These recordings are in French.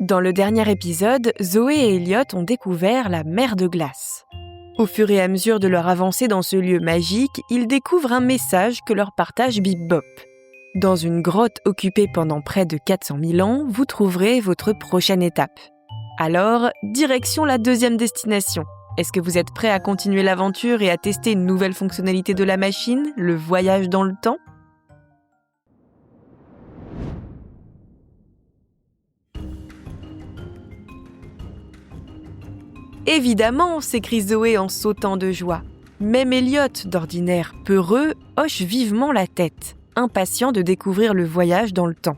Dans le dernier épisode, Zoé et Elliot ont découvert la mer de glace. Au fur et à mesure de leur avancée dans ce lieu magique, ils découvrent un message que leur partage Bip Bop. Dans une grotte occupée pendant près de 400 000 ans, vous trouverez votre prochaine étape. Alors, direction la deuxième destination. Est-ce que vous êtes prêts à continuer l'aventure et à tester une nouvelle fonctionnalité de la machine, le voyage dans le temps ? Évidemment, s'écrie Zoé en sautant de joie. Même Elliot, d'ordinaire peureux, hoche vivement la tête, impatient de découvrir le voyage dans le temps.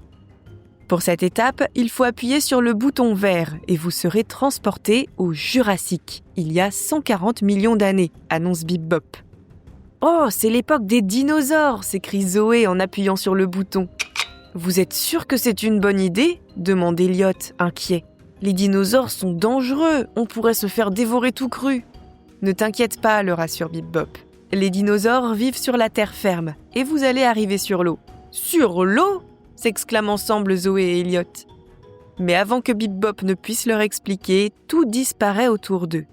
Pour cette étape, il faut appuyer sur le bouton vert et vous serez transporté au Jurassique, il y a 140 millions d'années, annonce Bip Bop. « Oh, c'est l'époque des dinosaures !» s'écrie Zoé en appuyant sur le bouton. « Vous êtes sûr que c'est une bonne idée ?» demande Elliot, inquiet. « Les dinosaures sont dangereux, on pourrait se faire dévorer tout cru. » « Ne t'inquiète pas, le rassure Bip Bop. Les dinosaures vivent sur la terre ferme et vous allez arriver sur l'eau. »« Sur l'eau ?» s'exclament ensemble Zoé et Elliot. Mais avant que Bip Bop ne puisse leur expliquer, tout disparaît autour d'eux.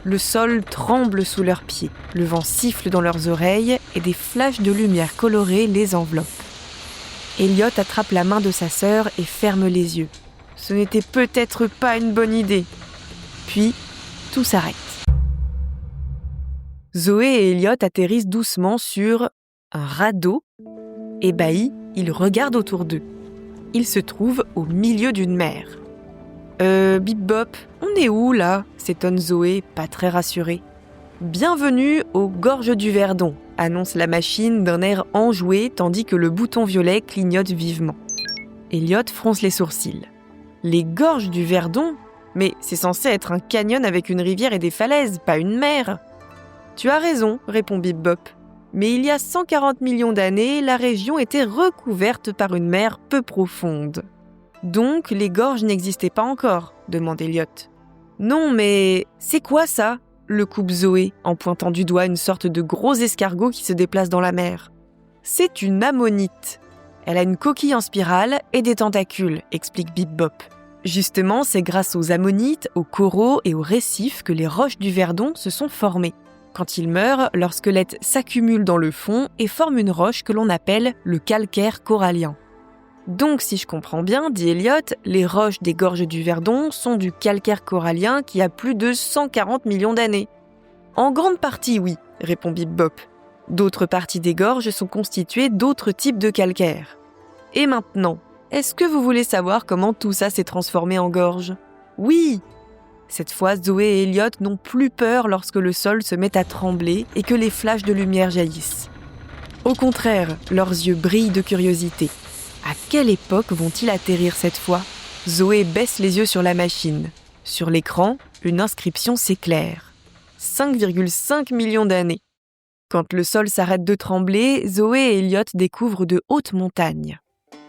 Le sol tremble sous leurs pieds, le vent siffle dans leurs oreilles et des flashs de lumière colorée les enveloppent. Elliot attrape la main de sa sœur et ferme les yeux. Ce n'était peut-être pas une bonne idée. Puis, tout s'arrête. Zoé et Elliot atterrissent doucement sur un radeau. Ébahis, ils regardent autour d'eux. Ils se trouvent au milieu d'une mer. Bip Bop, on est où là ?» s'étonne Zoé, pas très rassurée. « Bienvenue aux Gorges du Verdon », annonce la machine d'un air enjoué tandis que le bouton violet clignote vivement. Elliot fronce les sourcils. « Les Gorges du Verdon ? Mais c'est censé être un canyon avec une rivière et des falaises, pas une mer !»« Tu as raison », répond Bip Bop. Mais il y a 140 millions d'années, la région était recouverte par une mer peu profonde. Donc, les gorges n'existaient pas encore, demande Elliot. Non, mais c'est quoi ça ? Le coupe Zoé, en pointant du doigt une sorte de gros escargot qui se déplace dans la mer. C'est une ammonite. Elle a une coquille en spirale et des tentacules, explique Bip Bop. Justement, c'est grâce aux ammonites, aux coraux et aux récifs que les roches du Verdon se sont formées. Quand ils meurent, leur squelette s'accumule dans le fond et forme une roche que l'on appelle le calcaire corallien. Donc, si je comprends bien, dit Elliot, les roches des gorges du Verdon sont du calcaire corallien qui a plus de 140 millions d'années. En grande partie, oui, répond Bip Bop. D'autres parties des gorges sont constituées d'autres types de calcaire. Et maintenant, est-ce que vous voulez savoir comment tout ça s'est transformé en gorge ? Oui ! Cette fois, Zoé et Elliot n'ont plus peur lorsque le sol se met à trembler et que les flashs de lumière jaillissent. Au contraire, leurs yeux brillent de curiosité. À quelle époque vont-ils atterrir cette fois ? Zoé baisse les yeux sur la machine. Sur l'écran, une inscription s'éclaire. 5,5 millions d'années. Quand le sol s'arrête de trembler, Zoé et Elliot découvrent de hautes montagnes.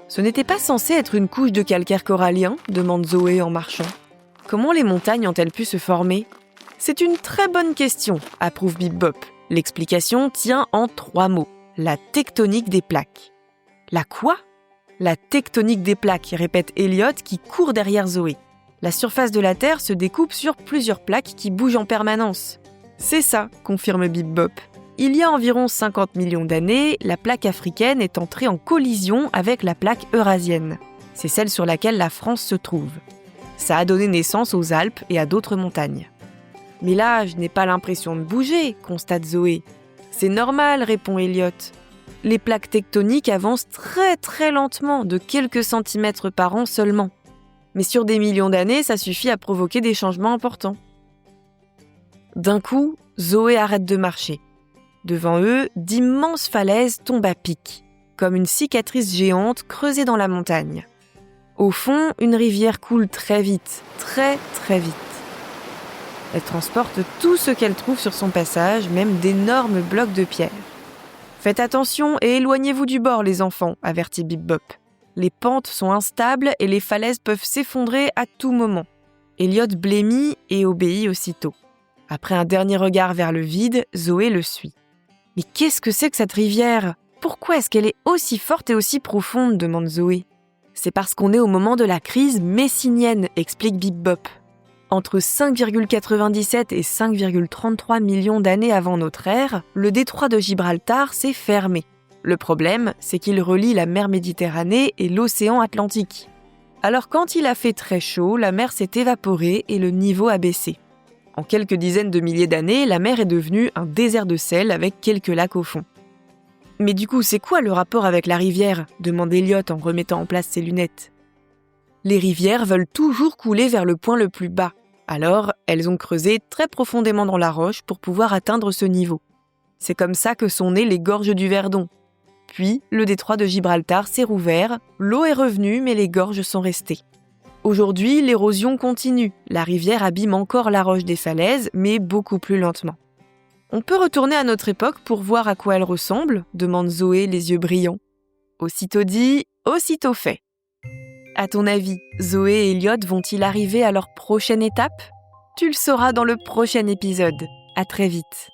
Ce n'était pas censé être une couche de calcaire corallien ? demande Zoé en marchant. Comment les montagnes ont-elles pu se former ? C'est une très bonne question, approuve Bip Bop. L'explication tient en 3 mots. La tectonique des plaques. La quoi ? La tectonique des plaques, répète Elliot qui court derrière Zoé. La surface de la Terre se découpe sur plusieurs plaques qui bougent en permanence. C'est ça, confirme Bip Bop. Il y a environ 50 millions d'années, la plaque africaine est entrée en collision avec la plaque eurasienne. C'est celle sur laquelle la France se trouve. Ça a donné naissance aux Alpes et à d'autres montagnes. « Mais là, je n'ai pas l'impression de bouger », constate Zoé. « C'est normal », répond Elliot. Les plaques tectoniques avancent très très lentement, de quelques centimètres par an seulement. Mais sur des millions d'années, ça suffit à provoquer des changements importants. D'un coup, Zoé arrête de marcher. Devant eux, d'immenses falaises tombent à pic, comme une cicatrice géante creusée dans la montagne. Au fond, une rivière coule très vite, très très vite. Elle transporte tout ce qu'elle trouve sur son passage, même d'énormes blocs de pierre. « Faites attention et éloignez-vous du bord, les enfants », avertit Bip Bop. Les pentes sont instables et les falaises peuvent s'effondrer à tout moment. Elliot blêmit et obéit aussitôt. Après un dernier regard vers le vide, Zoé le suit. « Mais qu'est-ce que c'est que cette rivière ? Pourquoi est-ce qu'elle est aussi forte et aussi profonde ?» demande Zoé. C'est parce qu'on est au moment de la crise messinienne, explique Bip Bop. Entre 5,97 et 5,33 millions d'années avant notre ère, le détroit de Gibraltar s'est fermé. Le problème, c'est qu'il relie la mer Méditerranée et l'océan Atlantique. Alors quand il a fait très chaud, la mer s'est évaporée et le niveau a baissé. En quelques dizaines de milliers d'années, la mer est devenue un désert de sel avec quelques lacs au fond. Mais du coup, c'est quoi le rapport avec la rivière ? Demande Elliot en remettant en place ses lunettes. Les rivières veulent toujours couler vers le point le plus bas. Alors, elles ont creusé très profondément dans la roche pour pouvoir atteindre ce niveau. C'est comme ça que sont nées les gorges du Verdon. Puis, le détroit de Gibraltar s'est rouvert, l'eau est revenue mais les gorges sont restées. Aujourd'hui, l'érosion continue. La rivière abîme encore la roche des falaises, mais beaucoup plus lentement. On peut retourner à notre époque pour voir à quoi elle ressemble, demande Zoé les yeux brillants. Aussitôt dit, aussitôt fait. À ton avis, Zoé et Elliot vont-ils arriver à leur prochaine étape ? Tu le sauras dans le prochain épisode. À très vite.